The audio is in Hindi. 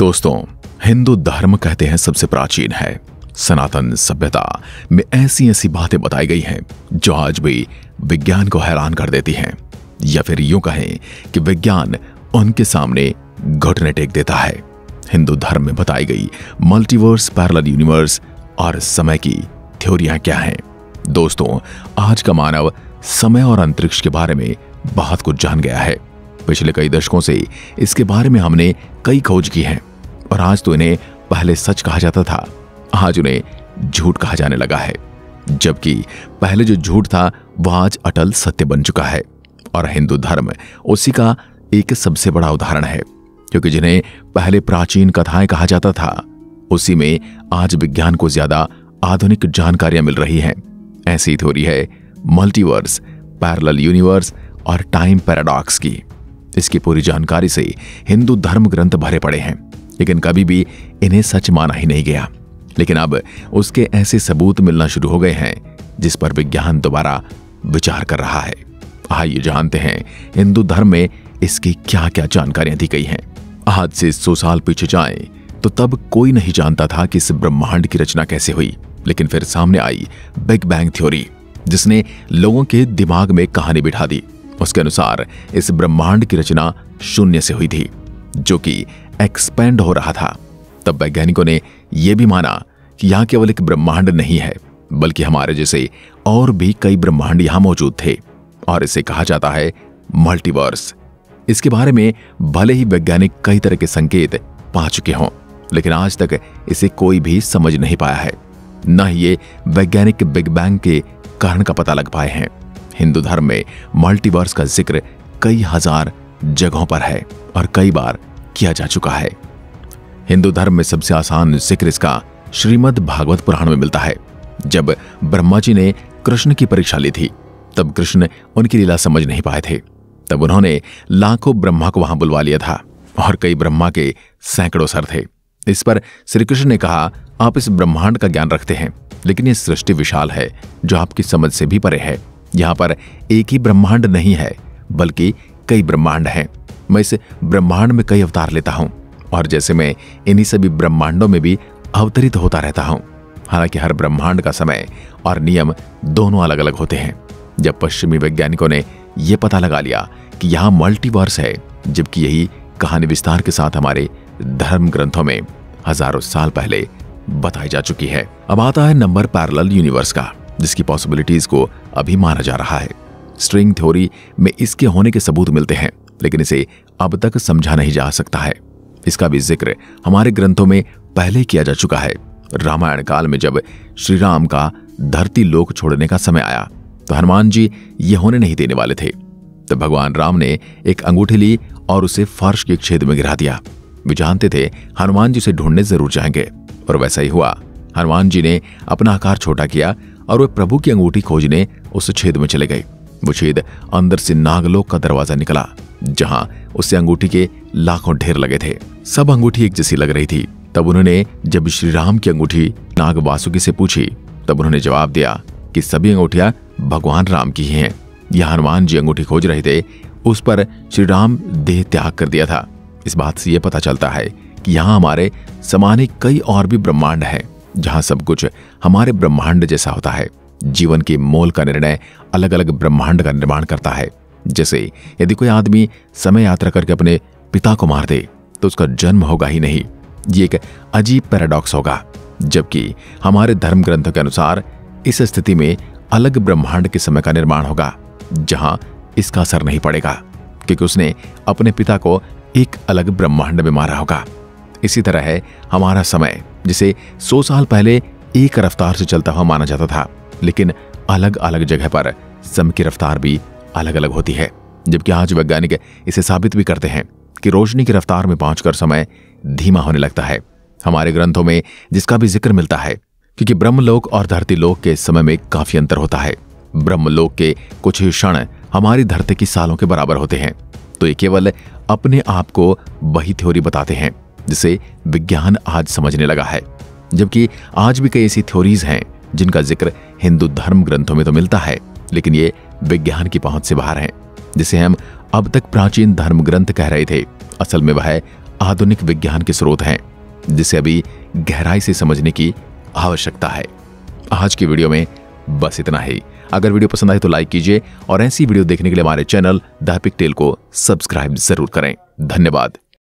दोस्तों, हिंदू धर्म कहते हैं सबसे प्राचीन है। सनातन सभ्यता में ऐसी ऐसी बातें बताई गई हैं जो आज भी विज्ञान को हैरान कर देती हैं, या फिर यूं कहें कि विज्ञान उनके सामने घुटने टेक देता है। हिंदू धर्म में बताई गई मल्टीवर्स, पैरेलल यूनिवर्स और समय की थ्योरियां क्या हैं? दोस्तों, आज का मानव समय और अंतरिक्ष के बारे में बहुत कुछ जान गया है। पिछले कई दशकों से इसके बारे में हमने कई खोज की हैं और आज तो इन्हें पहले सच कहा जाता था, आज उन्हें झूठ कहा जाने लगा है। जबकि पहले जो झूठ था वह आज अटल सत्य बन चुका है और हिंदू धर्म उसी का एक सबसे बड़ा उदाहरण है, क्योंकि जिन्हें पहले प्राचीन कथाएं कहा जाता था उसी में आज विज्ञान को ज्यादा आधुनिक जानकारियां मिल रही हैं। ऐसी थ्योरी है मल्टीवर्स, पैरेलल यूनिवर्स और टाइम पैराडॉक्स की। इसकी पूरी जानकारी से हिंदू धर्म ग्रंथ भरे पड़े हैं, लेकिन कभी भी इन्हें सच माना ही नहीं गया। लेकिन अब उसके ऐसे सबूत मिलना शुरू हो गए हैं जिस पर विज्ञान दोबारा विचार कर रहा है। आइए जानते हैं हिंदू धर्म में इसकी क्या क्या जानकारियां दी गई हैं। आज से 100 साल पीछे जाएं तो तब कोई नहीं जानता था कि इस ब्रह्मांड की रचना कैसे हुई, लेकिन फिर सामने आई बिग बैंग थ्योरी जिसने लोगों के दिमाग में कहानी बिठा दी। उसके अनुसार इस ब्रह्मांड की रचना शून्य से हुई थी, जो कि एक्सपेंड हो रहा था। तब वैज्ञानिकों ने यह भी माना कि यहां केवल एक ब्रह्मांड नहीं है, बल्कि हमारे जैसे और भी कई ब्रह्मांड यहां मौजूद थे, और इसे कहा जाता है मल्टीवर्स। इसके बारे में भले ही वैज्ञानिक कई तरह के संकेत पा चुके हों, लेकिन आज तक इसे कोई भी समझ नहीं पाया है, न ही ये वैज्ञानिक बिग बैंग के कारण का पता लग पाए हैं। हिंदू धर्म में मल्टीवर्स का जिक्र कई हजार जगहों पर है और कई बार किया जा चुका है। हिंदू धर्म में सबसे आसान जिक्र इसका श्रीमद् भागवत पुराण में मिलता है। जब ब्रह्मा जी ने कृष्ण की परीक्षा ली थी, तब कृष्ण उनकी लीला समझ नहीं पाए थे। तब उन्होंने लाखों ब्रह्मा को वहां बुलवा लिया था और कई ब्रह्मा के सैकड़ों सर थे। इस पर श्री कृष्ण ने कहा, आप इस ब्रह्मांड का ज्ञान रखते हैं, लेकिन यह सृष्टि विशाल है जो आपकी समझ से भी परे है। यहाँ पर एक ही ब्रह्मांड नहीं है, बल्कि कई ब्रह्मांड हैं। मैं इस ब्रह्मांड में कई अवतार लेता हूँ और जैसे मैं इन्हीं सभी ब्रह्मांडों में भी अवतरित होता रहता हूँ। हालांकि हर ब्रह्मांड का समय और नियम दोनों अलग अलग होते हैं। जब पश्चिमी वैज्ञानिकों ने यह पता लगा लिया कि यहाँ मल्टीवर्स है, जबकि यही कहानी विस्तार के साथ हमारे धर्म ग्रंथों में हजारों साल पहले बताई जा चुकी है। अब आता है नंबर पैरेलल यूनिवर्स का, जिसकी पॉसिबिलिटीज को अभी माना जा रहा है। स्ट्रिंग थ्योरी में इसके होने के सबूत मिलते हैं, लेकिन इसे अब तक समझा नहीं जा सकता है। इसका भी जिक्र हमारे ग्रंथों में पहले किया जा चुका है। रामायण काल में जब श्री राम का धरती लोक छोड़ने का समय आया तो हनुमान जी ये होने नहीं देने वाले थे। तब भगवान राम ने एक अंगूठी ली और उसे फर्श के छेद में गिरा दिया। वे जानते थे हनुमान जी उसे ढूंढने जरूर जाएंगे, और वैसा ही हुआ। हनुमान जी ने अपना आकार छोटा किया और वे प्रभु की अंगूठी खोजने उस छेद में चले गए। वो छेद अंदर से नागलोक का दरवाजा निकला, जहां उससे अंगूठी के लाखों ढेर लगे थे। सब अंगूठी एक जैसी लग रही थी। तब उन्होंने जब श्री राम की अंगूठी नाग वासुकी से पूछी, तब उन्होंने जवाब दिया कि सभी अंगूठियां भगवान राम की ही हैं। यह हनुमान जी अंगूठी खोज रहे थे, उस पर श्री राम देह त्याग कर दिया था। इस बात से यह पता चलता है कि यहाँ हमारे समाने कई और भी ब्रह्मांड हैं, जहां सब कुछ हमारे ब्रह्मांड जैसा होता है। जीवन के मोल का निर्णय अलग अलग ब्रह्मांड का निर्माण करता है। जैसे यदि कोई आदमी समय यात्रा करके अपने पिता को मार दे तो उसका जन्म होगा ही नहीं। ये एक अजीब पैराडॉक्स होगा, जबकि हमारे धर्म ग्रंथों के अनुसार इस स्थिति में अलग ब्रह्मांड के समय का निर्माण होगा, जहां इसका असर नहीं पड़ेगा, क्योंकि उसने अपने पिता को एक अलग ब्रह्मांड में मारा होगा। इसी तरह है हमारा समय, जिसे 100 साल पहले एक रफ्तार से चलता हुआ माना जाता था, लेकिन अलग अलग जगह पर समय की रफ्तार भी अलग अलग होती है। जबकि आज वैज्ञानिक इसे साबित भी करते हैं कि रोशनी की रफ्तार में पहुंचकर समय धीमा होने लगता है। हमारे ग्रंथों में जिसका भी जिक्र मिलता है, क्योंकि ब्रह्मलोक और धरती लोक के समय में काफी अंतर होता है। ब्रह्मलोक के कुछ ही क्षण हमारी धरती की सालों के बराबर होते हैं। तो ये केवल अपने आप को वही थ्योरी बताते हैं जिसे विज्ञान आज समझने लगा है। जबकि आज भी कई ऐसी थ्योरीज हैं जिनका जिक्र हिंदू धर्म ग्रंथों में तो मिलता है, लेकिन ये विज्ञान की पहुंच से बाहर हैं, जिसे हम अब तक प्राचीन धर्म ग्रंथ कह रहे थे। असल में वह आधुनिक विज्ञान के स्रोत हैं जिसे अभी गहराई से समझने की आवश्यकता है। आज की वीडियो में बस इतना ही। अगर वीडियो पसंद आए तो लाइक कीजिए और ऐसी वीडियो देखने के लिए हमारे चैनल द एपिक टेल को सब्सक्राइब जरूर करें। धन्यवाद।